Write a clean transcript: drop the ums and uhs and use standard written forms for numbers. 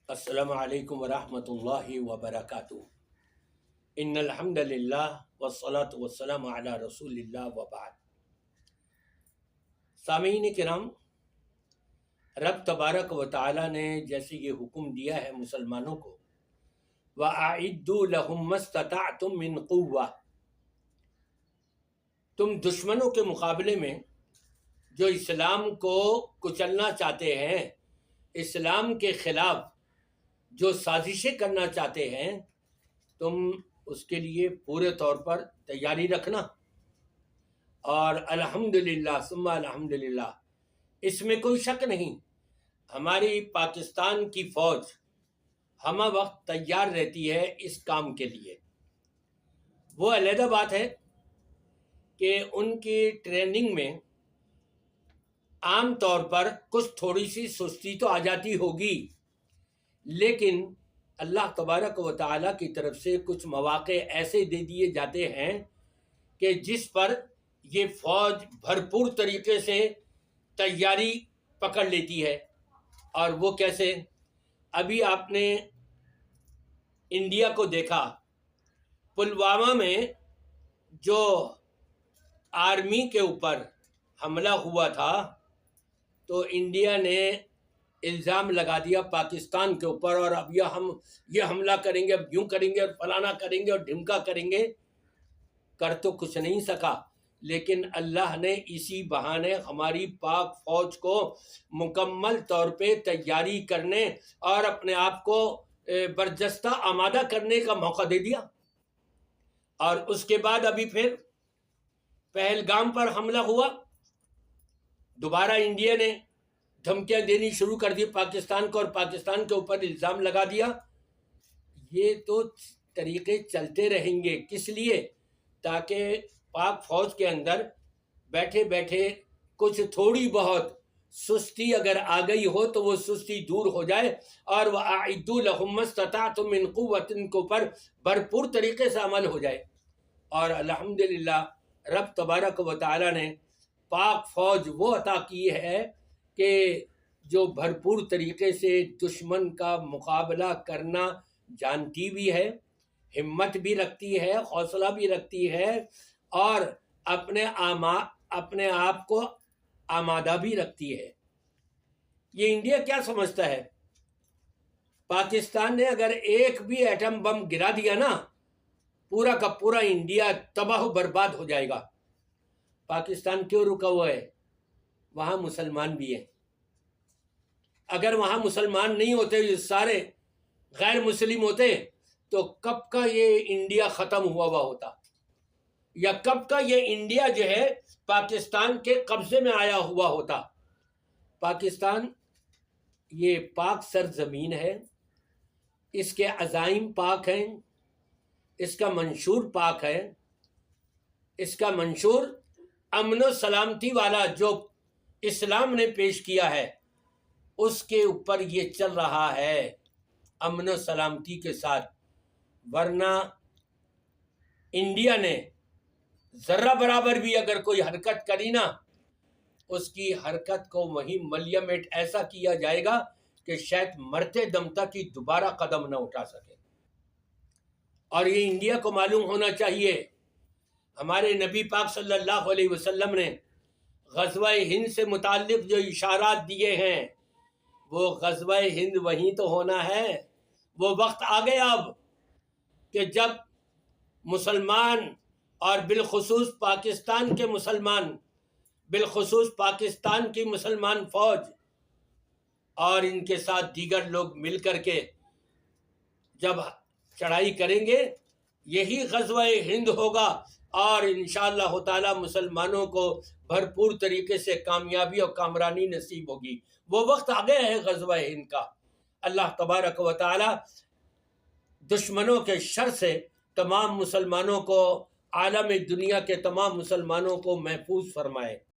السلام علیکم ورحمۃ اللہ وبرکاتہ۔ ان الحمد للہ والصلاة والسلام علی رسول اللہ وبعد۔ سامعین کرام، رب تبارک و تعالی نے جیسے یہ حکم دیا ہے مسلمانوں کو، وَأَعِدُّوا لَهُم مَّا اسْتَطَعْتُم مِّن قُوَّةٍ، تم دشمنوں کے مقابلے میں جو اسلام کو کچلنا چاہتے ہیں، اسلام کے خلاف جو سازشیں کرنا چاہتے ہیں، تم اس کے لیے پورے طور پر تیاری رکھنا۔ اور الحمدللہ ثم الحمدللہ، اس میں کوئی شک نہیں، ہماری پاکستان کی فوج ہمہ وقت تیار رہتی ہے اس کام کے لیے۔ وہ علیحدہ بات ہے کہ ان کی ٹریننگ میں عام طور پر کچھ تھوڑی سی سستی تو آ جاتی ہوگی، لیکن اللہ تبارک و تعالیٰ کی طرف سے کچھ مواقع ایسے دے دیے جاتے ہیں کہ جس پر یہ فوج بھرپور طریقے سے تیاری پکڑ لیتی ہے۔ اور وہ کیسے؟ ابھی آپ نے انڈیا کو دیکھا، پلوامہ میں جو آرمی کے اوپر حملہ ہوا تھا، تو انڈیا نے الزام لگا دیا پاکستان کے اوپر، اور اب یہ حملہ کریں گے، اب یوں کریں گے اور فلانا کریں گے اور ڈھمکا کریں گے۔ کر تو کچھ نہیں سکا، لیکن اللہ نے اسی بہانے ہماری پاک فوج کو مکمل طور پہ تیاری کرنے اور اپنے آپ کو برجستہ آمادہ کرنے کا موقع دے دیا۔ اور اس کے بعد ابھی پھر پہلگام پر حملہ ہوا، دوبارہ انڈیا نے دھمکیاں دینی شروع کر دی پاکستان کو، اور پاکستان کے اوپر الزام لگا دیا۔ یہ تو طریقے چلتے رہیں گے، کس لیے؟ تاکہ پاک فوج کے اندر بیٹھے بیٹھے کچھ تھوڑی بہت سستی اگر آ گئی ہو تو وہ سستی دور ہو جائے، اور وَأَعِدُّوا لَهُم مَّا اسْتَطَعْتُم مِّن قُوَّةٍ کے اوپر بھرپور طریقے سے عمل ہو جائے۔ اور الحمدللہ رب تبارک و تعالی نے پاک فوج وہ عطا کی ہے کہ جو بھرپور طریقے سے دشمن کا مقابلہ کرنا جانتی بھی ہے، ہمت بھی رکھتی ہے، حوصلہ بھی رکھتی ہے، اور اپنے آپ کو آمادہ بھی رکھتی ہے۔ یہ انڈیا کیا سمجھتا ہے؟ پاکستان نے اگر ایک بھی ایٹم بم گرا دیا نا، پورا کا پورا انڈیا تباہ و برباد ہو جائے گا۔ پاکستان کیوں رکا ہوا ہے؟ وہاں مسلمان بھی ہیں۔ اگر وہاں مسلمان نہیں ہوتے، یہ سارے غیر مسلم ہوتے، تو کب کا یہ انڈیا ختم ہوا ہوتا، یا کب کا یہ انڈیا جو ہے پاکستان کے قبضے میں آیا ہوا ہوتا۔ پاکستان یہ پاک سرزمین ہے، اس کے عزائم پاک ہیں، اس کا منشور پاک ہے، اس کا منشور امن و سلامتی والا جو اسلام نے پیش کیا ہے، اس کے اوپر یہ چل رہا ہے امن و سلامتی کے ساتھ۔ ورنہ انڈیا نے ذرہ برابر بھی اگر کوئی حرکت کری نا، اس کی حرکت کو وہیں ملیہ میٹ ایسا کیا جائے گا کہ شاید مرتے دم تک ہی دوبارہ قدم نہ اٹھا سکے۔ اور یہ انڈیا کو معلوم ہونا چاہیے۔ ہمارے نبی پاک صلی اللہ علیہ وسلم نے غزوہ ہند سے متعلق جو اشارات دیے ہیں، وہ غزوہ ہند وہیں تو ہونا ہے۔ وہ وقت آ گیا اب کہ جب مسلمان، اور بالخصوص پاکستان کے مسلمان، بالخصوص پاکستان کی مسلمان فوج اور ان کے ساتھ دیگر لوگ مل کر کے جب چڑھائی کریں گے، یہی غزوہ ہند ہوگا، اور انشاءاللہ تعالی مسلمانوں کو بھرپور طریقے سے کامیابی اور کامرانی نصیب ہوگی۔ وہ وقت آ گیا ہے غزوہ ہند کا۔ اللہ تبارک و تعالی دشمنوں کے شر سے تمام مسلمانوں کو، عالم دنیا کے تمام مسلمانوں کو محفوظ فرمائے۔